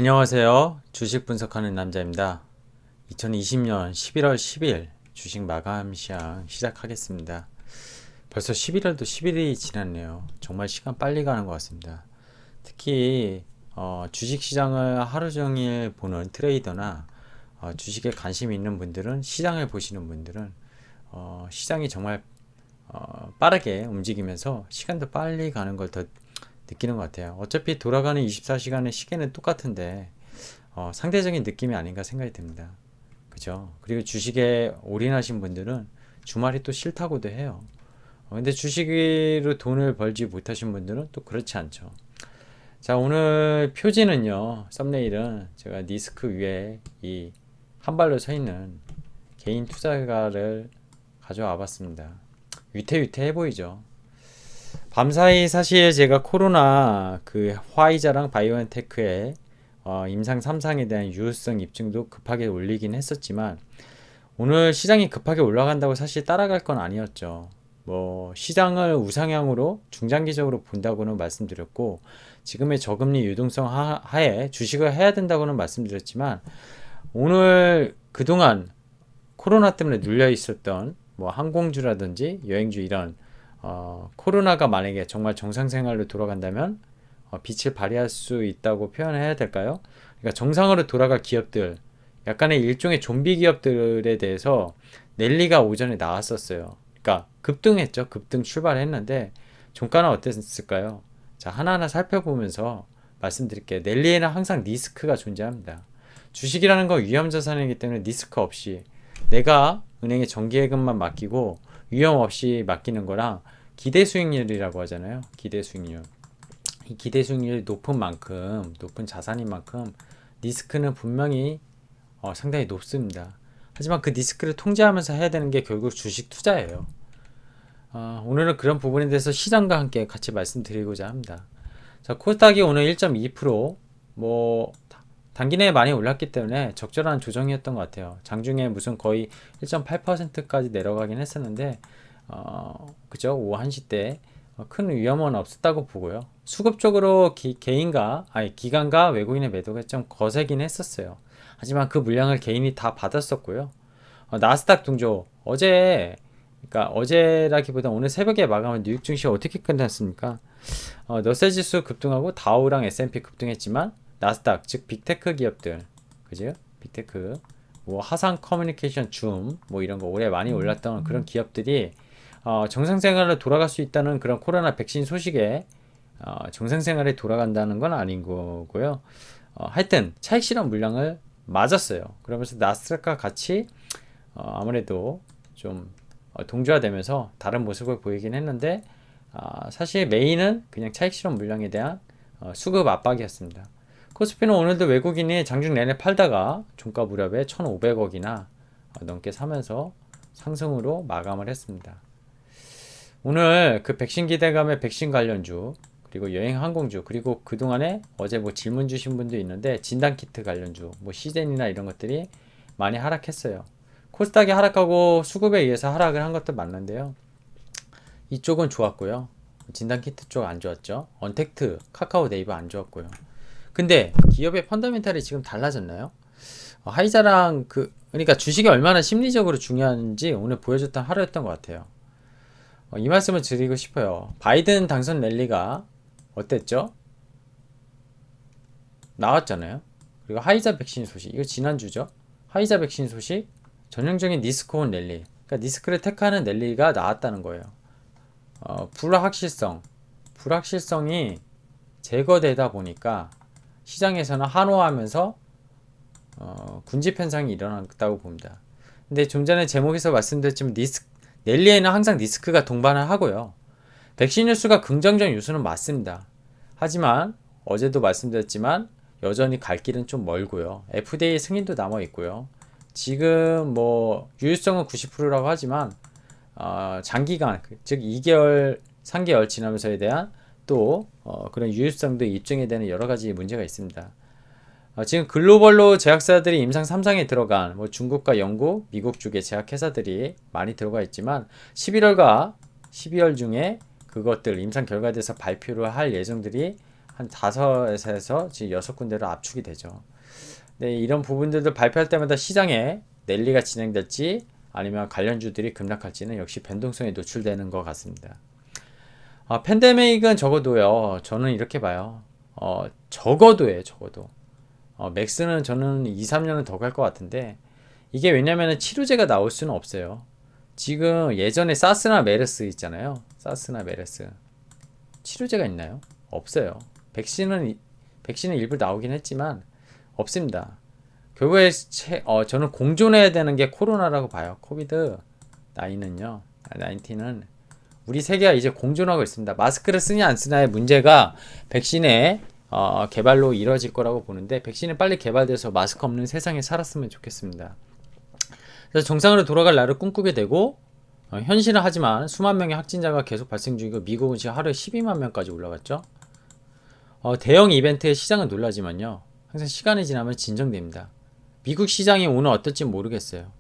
안녕하세요. 주식 분석하는 남자입니다. 2020년 11월 10일 주식 마감 시황 시작하겠습니다. 벌써 11월도 10일이 지났네요. 정말 시간 빨리 가는 것 같습니다. 특히 주식 시장을 하루 종일 보는 트레이더나 주식에 관심이 있는 분들은, 시장을 보시는 분들은 시장이 정말 빠르게 움직이면서 시간도 빨리 가는 걸 더 느끼는 것 같아요. 어차피 돌아가는 24시간의 시계는 똑같은데 상대적인 느낌이 아닌가 생각이 듭니다. 그죠? 그리고 주식에 올인하신 분들은 주말이 또 싫다고도 해요. 근데 주식으로 돈을 벌지 못하신 분들은 또 그렇지 않죠. 자, 오늘 표지는요, 썸네일은 제가 니스크 위에 이 한 발로 서 있는 개인 투자가를 가져와 봤습니다. 위태위태해 보이죠? 밤사이 사실 제가 코로나 그 화이자랑 바이오엔테크의 임상 3상에 대한 유효성 입증도 급하게 올리긴 했었지만, 오늘 시장이 급하게 올라간다고 사실 따라갈 건 아니었죠. 뭐 시장을 우상향으로 중장기적으로 본다고는 말씀드렸고, 지금의 저금리 유동성 하에 주식을 해야 된다고는 말씀드렸지만, 오늘 그동안 코로나 때문에 눌려 있었던 뭐 항공주라든지 여행주, 이런 코로나가 만약에 정말 정상생활로 돌아간다면 빛을 발휘할 수 있다고 표현해야 될까요? 그러니까 정상으로 돌아갈 기업들, 약간의 일종의 좀비 기업들에 대해서 넬리가 오전에 나왔었어요. 그러니까 급등했죠. 급등 출발했는데 종가는 어땠을까요? 자, 하나하나 살펴보면서 말씀드릴게요. 넬리에는 항상 리스크가 존재합니다. 주식이라는 건 위험자산이기 때문에 리스크 없이 내가 은행에 정기예금만 맡기고 위험 없이 맡기는 거랑 기대 수익률이라고 하잖아요. 기대 수익률. 이 기대 수익률이 높은 만큼, 높은 자산인 만큼 리스크는 분명히 상당히 높습니다. 하지만 그 리스크를 통제하면서 해야 되는 게 결국 주식 투자예요. 오늘은 그런 부분에 대해서 시장과 함께 같이 말씀드리고자 합니다. 자, 코스닥이 오늘 1.2%, 뭐 단기 내에 많이 올랐기 때문에 적절한 조정이었던 것 같아요. 장중에 무슨 거의 1.8%까지 내려가긴 했었는데, 그죠? 오후 1시 때 큰 위험은 없었다고 보고요. 수급적으로 기관과 외국인의 매도가 좀 거세긴 했었어요. 하지만 그 물량을 개인이 다 받았었고요. 나스닥 등조 그러니까 어제라기보다 오늘 새벽에 마감한 뉴욕 증시 어떻게 끝났습니까? 너세 지수 급등하고 다우랑 S&P 급등했지만 나스닥, 즉 빅테크 기업들, 그죠? 빅테크, 뭐 하상 커뮤니케이션, 줌뭐 이런 거 올해 많이 올랐던 그런 기업들이 정상생활로 돌아갈 수 있다는 그런 코로나 백신 소식에 정상생활에 돌아간다는 건 아닌 거고요. 하여튼 차익 실현 물량을 맞았어요. 그러면서 나스닥과 같이 아무래도 좀 동조화되면서 다른 모습을 보이긴 했는데, 사실 메인은 그냥 차익 실현 물량에 대한 수급 압박이었습니다. 코스피는 오늘도 외국인이 장중 내내 팔다가 종가 무렵에 1,500억이나 넘게 사면서 상승으로 마감을 했습니다. 오늘 그 백신 기대감의 백신 관련주, 그리고 여행 항공주, 그리고 그동안에 어제 뭐 질문 주신 분도 있는데 진단키트 관련주, 뭐 시젠이나 이런 것들이 많이 하락했어요. 코스닥이 하락하고 수급에 의해서 하락을 한 것도 맞는데요. 이쪽은 좋았고요. 진단키트 쪽 안 좋았죠. 언택트, 카카오, 네이버 안 좋았고요. 근데 기업의 펀더멘탈이 지금 달라졌나요? 하이자랑 그러니까 주식이 얼마나 심리적으로 중요한지 오늘 보여줬던 하루였던 것 같아요. 이 말씀을 드리고 싶어요. 바이든 당선 랠리가 어땠죠? 나왔잖아요. 그리고 하이자 백신 소식, 이거 지난주죠. 하이자 백신 소식, 전형적인 리스크온 랠리, 그러니까 리스크를 택하는 랠리가 나왔다는 거예요. 불확실성이 제거되다 보니까 시장에서는 한호하면서 군집 현상이 일어났다고 봅니다. 근데 좀 전에 제목에서 말씀드렸지만 랠리에는 항상 리스크가 동반을 하고요. 백신 뉴스가 긍정적 뉴스는 맞습니다. 하지만 어제도 말씀드렸지만 여전히 갈 길은 좀 멀고요. FDA 승인도 남아 있고요. 지금 뭐 유효성은 90%라고 하지만 장기간, 즉 2개월, 3개월 지나면서에 대한 또 그런 유효성도 입증에 대한 여러 가지 문제가 있습니다. 지금 글로벌로 제약사들이 임상 3상에 들어간 뭐 중국과 영국, 미국 쪽의 제약회사들이 많이 들어가 있지만 11월과 12월 중에 그것들 임상 결과에 대해서 발표를 할 예정들이 한 5에서 지금 6군데로 압축이 되죠. 네, 이런 부분들도 발표할 때마다 시장에 랠리가 진행될지 아니면 관련주들이 급락할지는 역시 변동성에 노출되는 것 같습니다. 팬데믹은 적어도요, 저는 이렇게 봐요. 적어도예요, 적어도. 맥스는 저는 2, 3년은 더 갈 것 같은데, 이게 왜냐면은 치료제가 나올 수는 없어요. 지금 예전에 사스나 메르스 있잖아요. 사스나 메르스. 치료제가 있나요? 없어요. 백신은 일부 나오긴 했지만, 없습니다. 결국에 저는 공존해야 되는 게 코로나라고 봐요. 코비드 19은 우리 세계가 이제 공존하고 있습니다. 마스크를 쓰냐 안 쓰냐의 문제가 백신의 개발로 이루어질 거라고 보는데, 백신이 빨리 개발돼서 마스크 없는 세상에 살았으면 좋겠습니다. 그래서 정상으로 돌아갈 날을 꿈꾸게 되고, 현실은 하지만 수만 명의 확진자가 계속 발생 중이고, 미국은 지금 하루에 12만 명까지 올라갔죠. 대형 이벤트의 시장은 놀라지만요, 항상 시간이 지나면 진정됩니다. 미국 시장이 오늘 어떨지 모르겠어요.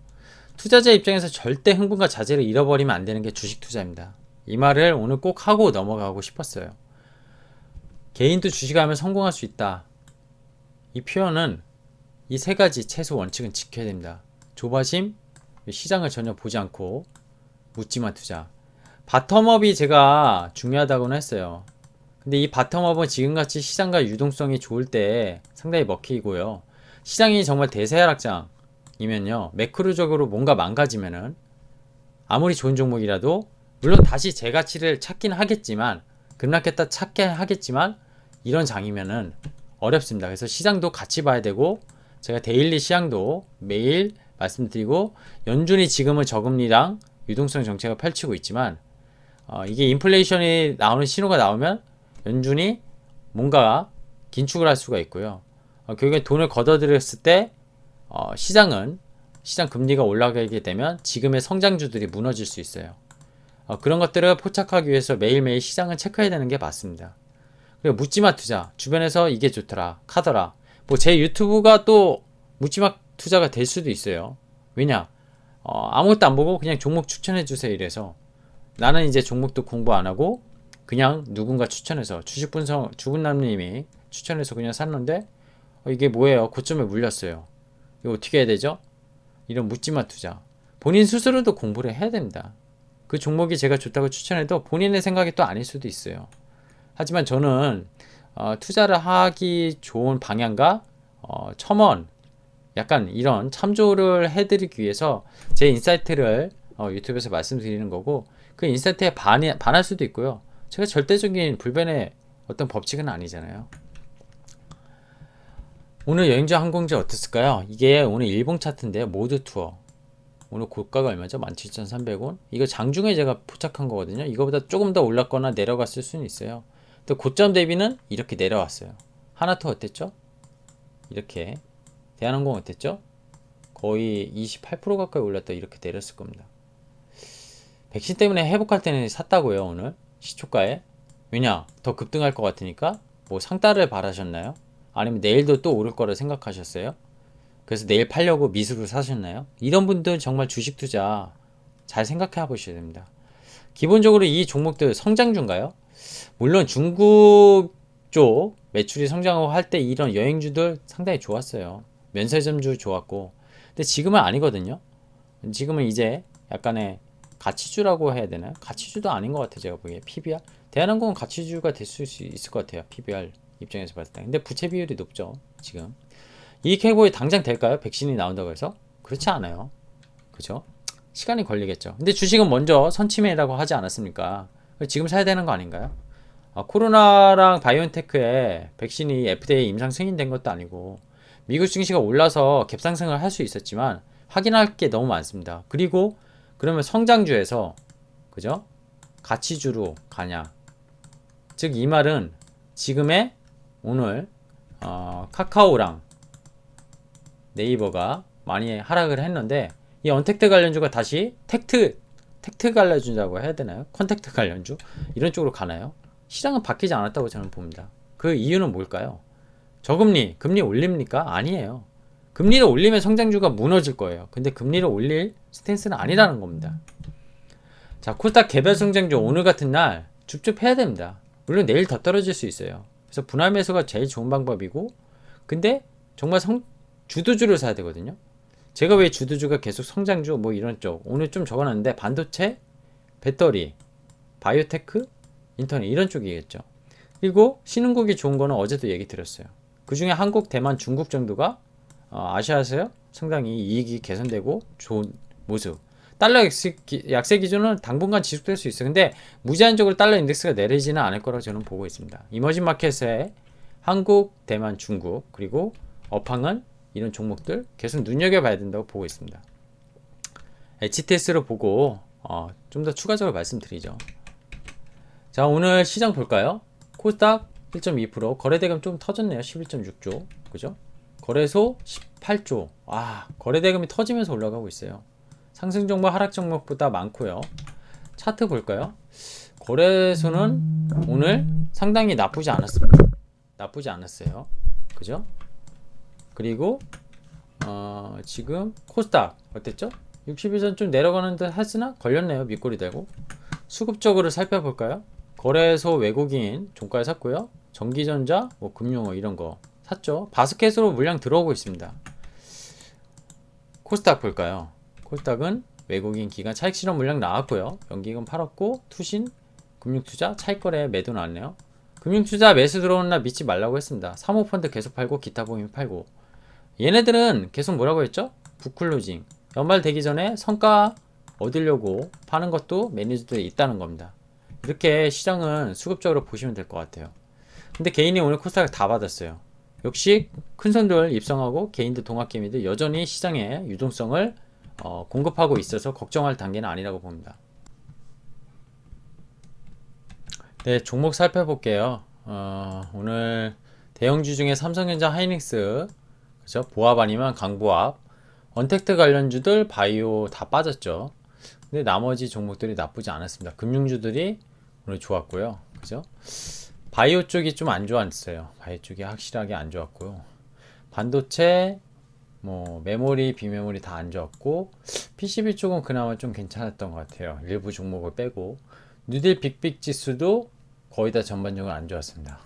투자자 입장에서 절대 흥분과 자제를 잃어버리면 안 되는 게 주식 투자입니다. 이 말을 오늘 꼭 하고 넘어가고 싶었어요. 개인도 주식하면 성공할 수 있다. 이 표현은 이 세 가지 최소 원칙은 지켜야 됩니다. 조바심, 시장을 전혀 보지 않고 묻지마 투자. 바텀업이 제가 중요하다고는 했어요. 근데 이 바텀업은 지금같이 시장과 유동성이 좋을 때 상당히 먹히고요. 시장이 정말 대세하락장이면요, 매크로적으로 뭔가 망가지면은 아무리 좋은 종목이라도 물론 다시 제 가치를 찾긴 하겠지만, 급락했다 찾긴 하겠지만, 이런 장이면은 어렵습니다. 그래서 시장도 같이 봐야 되고, 제가 데일리 시장도 매일 말씀드리고, 연준이 지금은 저금리랑 유동성 정책을 펼치고 있지만, 이게 인플레이션이 나오는 신호가 나오면 연준이 뭔가 긴축을 할 수가 있고요. 결국에 돈을 걷어들였을 때 시장 금리가 올라가게 되면 지금의 성장주들이 무너질 수 있어요. 그런 것들을 포착하기 위해서 매일매일 시장을 체크해야 되는 게 맞습니다. 그리고 묻지마 투자, 주변에서 이게 좋더라, 카더라. 뭐 제 유튜브가 또 묻지마 투자가 될 수도 있어요. 왜냐? 아무것도 안 보고 그냥 종목 추천해 주세요 이래서, 나는 이제 종목도 공부 안 하고 그냥 누군가 추천해서, 주분남님이 추천해서 그냥 샀는데, 이게 뭐예요? 고점에 물렸어요. 이거 어떻게 해야 되죠? 이런 묻지마 투자. 본인 스스로도 공부를 해야 됩니다. 그 종목이 제가 좋다고 추천해도 본인의 생각이 또 아닐 수도 있어요. 하지만 저는 투자를 하기 좋은 방향과 첨언, 약간 이런 참조를 해드리기 위해서 제 인사이트를 유튜브에서 말씀드리는 거고, 그 인사이트에 반할 수도 있고요. 제가 절대적인 불변의 어떤 법칙은 아니잖아요. 오늘 여행자 항공주 어땠을까요? 이게 오늘 일봉 차트인데요. 모드 투어. 오늘 고가가 얼마죠? 17,300원? 이거 장중에 제가 포착한 거거든요. 이거보다 조금 더 올랐거나 내려갔을 수는 있어요. 근데 고점 대비는 이렇게 내려왔어요. 하나투어 어땠죠? 이렇게. 대한항공 어땠죠? 거의 28% 가까이 올랐다 이렇게 내렸을 겁니다. 백신 때문에 회복할 때는 샀다고요, 오늘 시초가에. 왜냐? 더 급등할 것 같으니까. 뭐 상따를 바라셨나요? 아니면 내일도 또 오를 거라 생각하셨어요? 그래서 내일 팔려고 미수를 사셨나요? 이런 분들 정말 주식 투자 잘 생각해 보셔야 됩니다. 기본적으로 이 종목들 성장주인가요? 물론 중국 쪽 매출이 성장하고 할 때 이런 여행주들 상당히 좋았어요. 면세점주 좋았고. 근데 지금은 아니거든요. 지금은 이제 약간의 가치주라고 해야 되나요? 가치주도 아닌 것 같아요. 제가 보기에 PBR. 대한항공은 가치주가 될 수 있을 것 같아요. PBR 입장에서 봤을 때. 근데 부채 비율이 높죠. 지금. 이익 회복이 당장 될까요? 백신이 나온다고 해서? 그렇지 않아요. 그죠? 시간이 걸리겠죠. 근데 주식은 먼저 선침해라고 하지 않았습니까? 지금 사야 되는 거 아닌가요? 코로나랑 바이오엔테크에 백신이 FDA 임상 승인된 것도 아니고, 미국 증시가 올라서 갭상승을 할 수 있었지만 확인할 게 너무 많습니다. 그리고 그러면 성장주에서, 그죠? 가치주로 가냐? 즉 이 말은 지금의 오늘 카카오랑 네이버가 많이 하락을 했는데, 이 언택트 관련주가 다시 텍트 관련주라고 해야 되나요? 컨택트 관련주 이런 쪽으로 가나요? 시장은 바뀌지 않았다고 저는 봅니다. 그 이유는 뭘까요? 저금리, 금리 올립니까? 아니에요. 금리를 올리면 성장주가 무너질 거예요. 근데 금리를 올릴 스탠스는 아니라는 겁니다. 자, 코스닥 개별 성장주 오늘 같은 날 줍줍 해야 됩니다. 물론 내일 더 떨어질 수 있어요. 그래서 분할 매수가 제일 좋은 방법이고, 근데 정말 주도주를 사야 되거든요. 제가 왜 주도주가 계속 성장주 뭐 이런 쪽 오늘 좀 적어놨는데, 반도체, 배터리, 바이오테크, 인터넷 이런 쪽이겠죠. 그리고 신흥국이 좋은 거는 어제도 얘기 드렸어요. 그 중에 한국, 대만, 중국 정도가 아시아에서 상당히 이익이 개선되고 좋은 모습. 달러 약세 기준은 당분간 지속될 수 있어요. 근데 무제한적으로 달러 인덱스가 내리지는 않을 거라고 저는 보고 있습니다. 이머징 마켓에 한국, 대만, 중국 그리고 업황은 이런 종목들 계속 눈여겨봐야 된다고 보고 있습니다. HTS로 보고 좀 더 추가적으로 말씀드리죠. 자, 오늘 시장 볼까요? 코스닥 1.2%, 거래대금 좀 터졌네요. 11.6조, 그죠? 거래소 18조. 거래대금이 터지면서 올라가고 있어요. 상승 종목, 하락 종목보다 많고요. 차트 볼까요? 거래소는 오늘 상당히 나쁘지 않았습니다. 나쁘지 않았어요. 그죠? 그리고 지금 코스닥 어땠죠? 60일선 좀 내려가는 듯 했으나 걸렸네요. 밑꼬리 대고. 수급적으로 살펴볼까요? 거래소 외국인 종가에 샀고요. 전기전자, 뭐 금융어 이런 거 샀죠. 바스켓으로 물량 들어오고 있습니다. 코스닥 볼까요? 코스닥은 외국인 기관 차익 실현 물량 나왔고요. 연기금 팔았고, 투신, 금융투자 차익거래 매도 나왔네요. 금융투자 매수 들어오는 날 믿지 말라고 했습니다. 사모펀드 계속 팔고, 기타 보험 팔고. 얘네들은 계속 뭐라고 했죠? 북클로징. 연말 되기 전에 성과 얻으려고 파는 것도 매니저들이 있다는 겁니다. 이렇게 시장은 수급적으로 보시면 될 것 같아요. 근데 개인이 오늘 코스닥을 다 받았어요. 역시 큰 손들 입성하고 개인들 동학개미들 여전히 시장에 유동성을 공급하고 있어서 걱정할 단계는 아니라고 봅니다. 네, 종목 살펴볼게요. 오늘 대형주 중에 삼성전자, 하이닉스, 그죠? 보합 아니면 강보합, 언택트 관련주들, 바이오 다 빠졌죠. 근데 나머지 종목들이 나쁘지 않았습니다. 금융주들이 오늘 좋았고요. 그죠? 바이오 쪽이 좀 안 좋았어요. 바이오 쪽이 확실하게 안 좋았고요. 반도체, 뭐 메모리, 비메모리 다 안 좋았고, PCB 쪽은 그나마 좀 괜찮았던 것 같아요. 일부 종목을 빼고. 뉴딜 빅빅 지수도 거의 다 전반적으로 안 좋았습니다.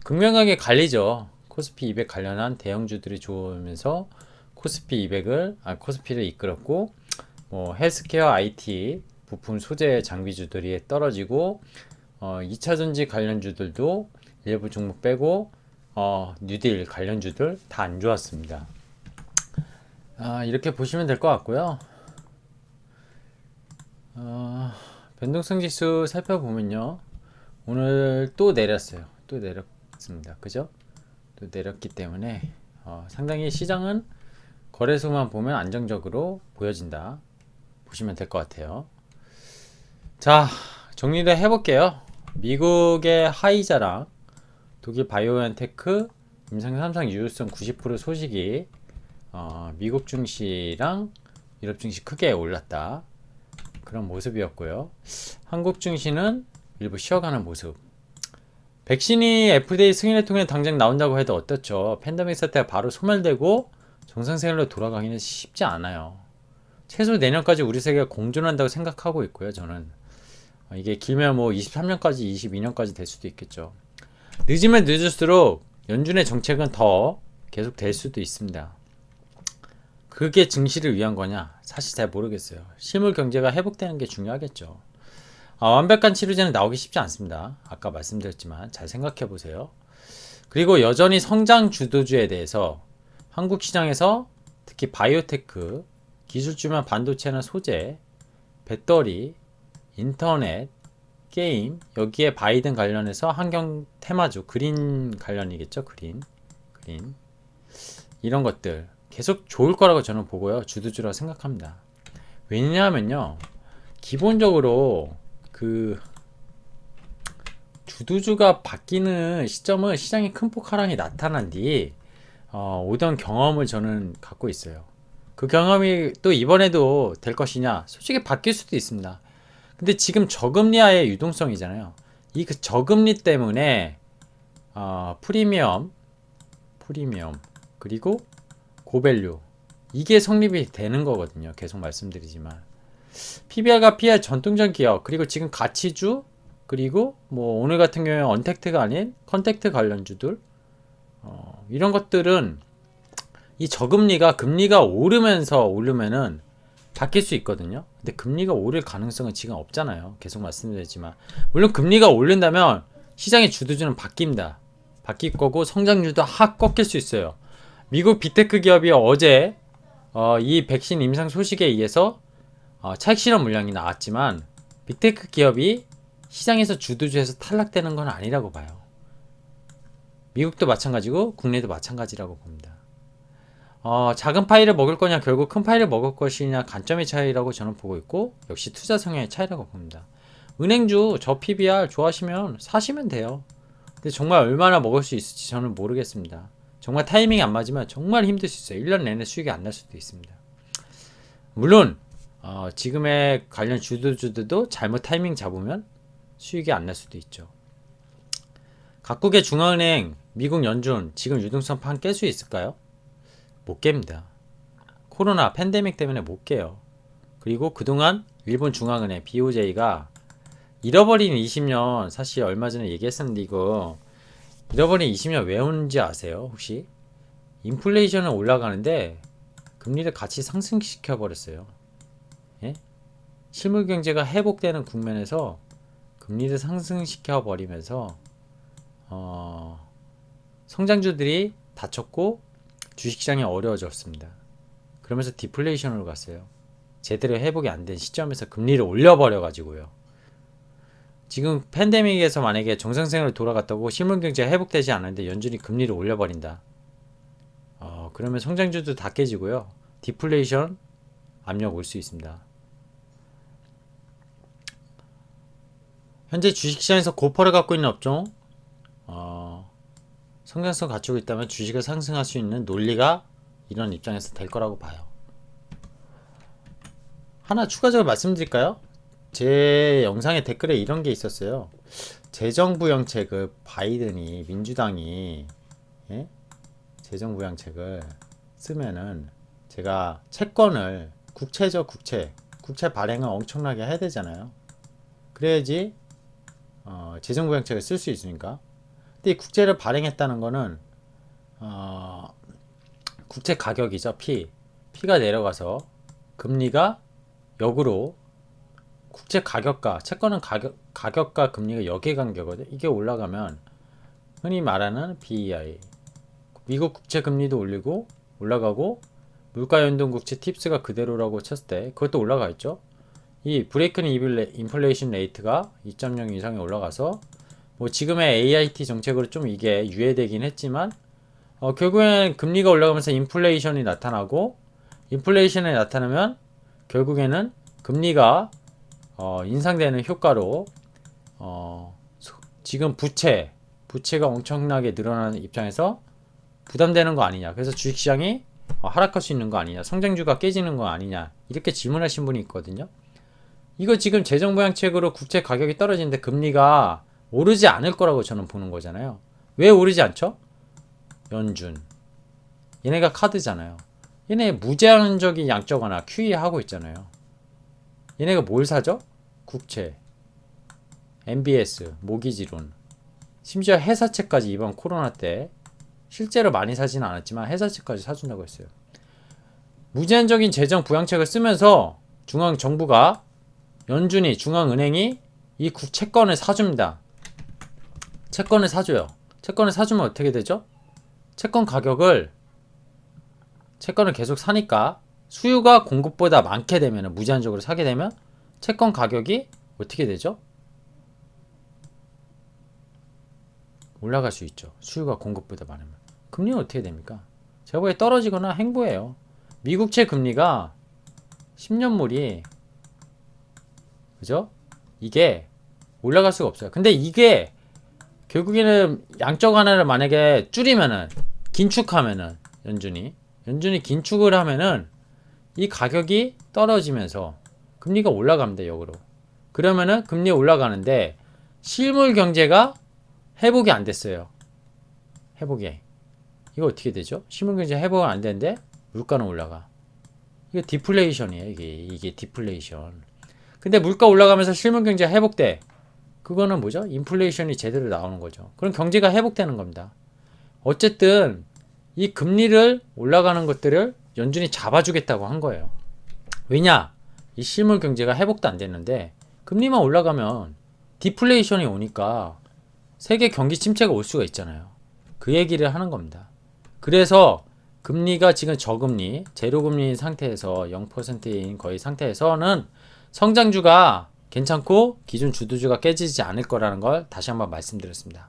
극명하게 갈리죠. 코스피 200 관련한 대형주들이 좋으면서 코스피를 이끌었고, 뭐 헬스케어, IT, 부품 소재 장비주들이 떨어지고, 2차전지 관련주들도 일부 종목 빼고, 뉴딜 관련주들 다 안 좋았습니다. 이렇게 보시면 될 것 같고요. 변동성 지수 살펴보면요, 오늘 또 내렸어요. 또 내렸습니다. 그죠? 또 내렸기 때문에 상당히 시장은 거래소만 보면 안정적으로 보여진다 보시면 될 것 같아요. 자, 정리를 해볼게요. 미국의 하이자랑 독일 바이오엔테크, 임상 3상 유효성 90% 소식이 미국 증시랑 유럽 증시 크게 올랐다. 그런 모습이었고요. 한국 증시는 일부 쉬어가는 모습. 백신이 FDA 승인을 통해 당장 나온다고 해도 어떻죠? 팬데믹 사태가 바로 소멸되고 정상생활로 돌아가기는 쉽지 않아요. 최소 내년까지 우리 세계가 공존한다고 생각하고 있고요. 저는 이게 길면 뭐 23년까지 22년까지 될 수도 있겠죠. 늦으면 늦을수록 연준의 정책은 더 계속 될 수도 있습니다. 그게 증시를 위한 거냐? 사실 잘 모르겠어요. 실물 경제가 회복되는 게 중요하겠죠. 완벽한 치료제는 나오기 쉽지 않습니다. 아까 말씀드렸지만 잘 생각해 보세요. 그리고 여전히 성장 주도주에 대해서 한국 시장에서 특히 바이오테크, 기술주면 반도체나 소재, 배터리, 인터넷, 게임, 여기에 바이든 관련해서 환경 테마주, 그린 관련이겠죠. 그린 이런 것들 계속 좋을 거라고 저는 보고요. 주도주라고 생각합니다. 왜냐하면요, 기본적으로 그 주도주가 바뀌는 시점은 시장의 큰 폭하락이 나타난 뒤 오던 경험을 저는 갖고 있어요. 그 경험이 또 이번에도 될 것이냐? 솔직히 바뀔 수도 있습니다. 근데 지금 저금리하의 유동성이잖아요. 이 그 저금리 때문에 프리미엄 그리고 고밸류 이게 성립이 되는 거거든요. 계속 말씀드리지만 PBR과 PR 전통적 기업 그리고 지금 가치주 그리고 뭐 오늘 같은 경우에 언택트가 아닌 컨택트 관련주들, 이런 것들은 이 저금리가 금리가 오르면은 바뀔 수 있거든요. 근데 금리가 오를 가능성은 지금 없잖아요. 계속 말씀드렸지만, 물론 금리가 오른다면 시장의 주도주는 바뀝니다. 바뀔 거고 성장률도 확 꺾일 수 있어요. 미국 빅테크 기업이 어제 이 백신 임상 소식에 의해서 차익 실현 물량이 나왔지만 빅테크 기업이 시장에서 주도주에서 탈락되는 건 아니라고 봐요. 미국도 마찬가지고 국내도 마찬가지라고 봅니다. 작은 파이를 먹을 거냐 결국 큰 파이를 먹을 것이냐 관점의 차이라고 저는 보고 있고, 역시 투자 성향의 차이라고 봅니다. 은행주 저 PBR 좋아하시면 사시면 돼요. 근데 정말 얼마나 먹을 수 있을지 저는 모르겠습니다. 정말 타이밍이 안 맞으면 정말 힘들 수 있어요. 1년 내내 수익이 안 날 수도 있습니다. 물론 지금의 관련 주도주들도 잘못 타이밍 잡으면 수익이 안 날 수도 있죠. 각국의 중앙은행, 미국 연준 지금 유동성 판 깰 수 있을까요? 못 깹니다. 코로나 팬데믹 때문에 못 깨요. 그리고 그동안 일본 중앙은행 BOJ가 잃어버린 20년, 사실 얼마 전에 얘기했었는데 이거 잃어버린 20년 왜 온지 아세요? 혹시? 인플레이션은 올라가는데 금리를 같이 상승시켜 버렸어요. 예? 실물 경제가 회복되는 국면에서 금리를 상승시켜 버리면서 성장주들이 다쳤고 주식시장이 어려워졌습니다. 그러면서 디플레이션으로 갔어요. 제대로 회복이 안 된 시점에서 금리를 올려버려 가지고요. 지금 팬데믹에서 만약에 정상생활로 돌아갔다고 실물경제가 회복되지 않았는데 연준이 금리를 올려버린다. 그러면 성장주도 다 깨지고요. 디플레이션 압력 올 수 있습니다. 현재 주식시장에서 고퍼를 갖고 있는 업종, 성장성 갖추고 있다면 주식을 상승할 수 있는 논리가 이런 입장에서 될 거라고 봐요. 하나 추가적으로 말씀드릴까요? 제 영상의 댓글에 이런 게 있었어요. 재정부양책을 바이든이 민주당이 재정부양책을 쓰면은 제가 채권을 국채 발행을 엄청나게 해야 되잖아요. 그래야지 재정부양책을 쓸 수 있으니까. 근데 이 국채를 발행했다는 거는 국채 가격이죠. P가 내려가서 금리가 역으로 국채 가격과 채권은 가격과 금리가 역의관계거든요. 이게 올라가면 흔히 말하는 BEI, 미국 국채 금리도 올라가고 물가 연동 국채 팁스가 그대로라고 쳤을 때 그것도 올라가 있죠. 이 브레이크는 인플레이션 레이트가 2.0 이상이 올라가서 뭐 지금의 AIT 정책으로 좀 이게 유예되긴 했지만 결국에는 금리가 올라가면서 인플레이션이 나타나고, 인플레이션이 나타나면 결국에는 금리가 인상되는 효과로 지금 부채가 엄청나게 늘어나는 입장에서 부담되는 거 아니냐, 그래서 주식시장이 하락할 수 있는 거 아니냐, 성장주가 깨지는 거 아니냐, 이렇게 질문하신 분이 있거든요. 이거 지금 재정부양책으로 국채 가격이 떨어지는데 금리가 오르지 않을 거라고 저는 보는 거잖아요. 왜 오르지 않죠? 연준 얘네가 카드잖아요. 얘네 무제한적인 양적 완화 QE 하고 있잖아요. 얘네가 뭘 사죠? 국채, MBS, 모기지론, 심지어 회사채까지 이번 코로나 때 실제로 많이 사지는 않았지만 회사채까지 사준다고 했어요. 무제한적인 재정 부양책을 쓰면서 중앙정부가, 연준이, 중앙은행이 이 채권을 사줍니다. 채권을 사줘요. 채권을 사주면 어떻게 되죠? 채권을 계속 사니까 수요가 공급보다 많게 되면, 무제한적으로 사게 되면 채권 가격이 어떻게 되죠? 올라갈 수 있죠. 수요가 공급보다 많으면. 금리는 어떻게 됩니까? 제가 보기에 떨어지거나 행보해요. 미국채 금리가 10년물이 그죠? 이게 올라갈 수가 없어요. 근데 이게 결국에는 양적 완화를 만약에 줄이면은, 긴축하면은, 연준이 긴축을 하면은 이 가격이 떨어지면서 금리가 올라갑니다. 역으로. 그러면은 금리 올라가는데 실물 경제가 회복이 안 됐어요. 이거 어떻게 되죠? 실물 경제 회복이 안 되는데 물가는 올라가. 이게 디플레이션이에요. 이게 디플레이션. 근데 물가 올라가면서 실물 경제 회복돼. 그거는 뭐죠? 인플레이션이 제대로 나오는 거죠. 그럼 경제가 회복되는 겁니다. 어쨌든 이 금리를 올라가는 것들을 연준이 잡아주겠다고 한 거예요. 왜냐? 이 실물 경제가 회복도 안 됐는데 금리만 올라가면 디플레이션이 오니까 세계 경기 침체가 올 수가 있잖아요. 그 얘기를 하는 겁니다. 그래서 금리가 지금 저금리, 제로금리인 상태에서 0%인 거의 상태에서는 성장주가 괜찮고 기존 주도주가 깨지지 않을 거라는 걸 다시 한번 말씀드렸습니다.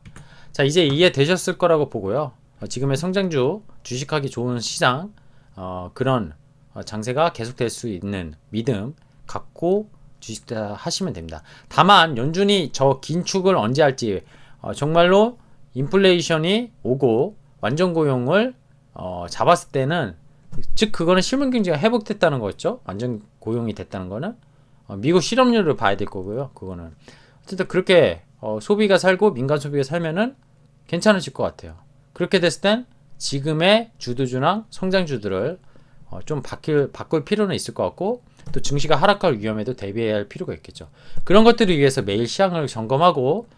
자, 이제 이해되셨을 거라고 보고요. 지금의 성장주, 주식하기 좋은 시장, 그런 장세가 계속될 수 있는 믿음 갖고 주식 하시면 됩니다. 다만 연준이 저 긴축을 언제 할지 정말로 인플레이션이 오고 완전 고용을 잡았을 때는, 즉 그거는 실물 경제가 회복됐다는 거죠. 완전 고용이 됐다는 거는 미국 실업률을 봐야 될 거고요. 그거는 어쨌든 그렇게 소비가 살고 민간 소비가 살면은 괜찮으실 것 같아요. 그렇게 됐을 땐 지금의 주도주랑 성장주들을 좀 바꿀 필요는 있을 것 같고, 또 증시가 하락할 위험에도 대비해야 할 필요가 있겠죠. 그런 것들을 위해서 매일 시장을 점검하고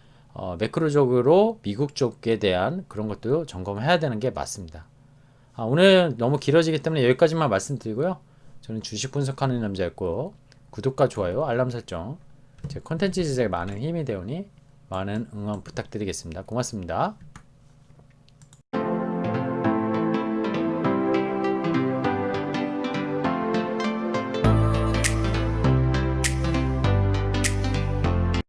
매크로적으로 미국 쪽에 대한 그런 것도 점검해야 되는 게 맞습니다. 오늘 너무 길어지기 때문에 여기까지만 말씀드리고요. 저는 주식 분석하는 남자였고, 구독과 좋아요, 알람 설정, 제 콘텐츠 제작에 많은 힘이 되오니 많은 응원 부탁드리겠습니다. 고맙습니다.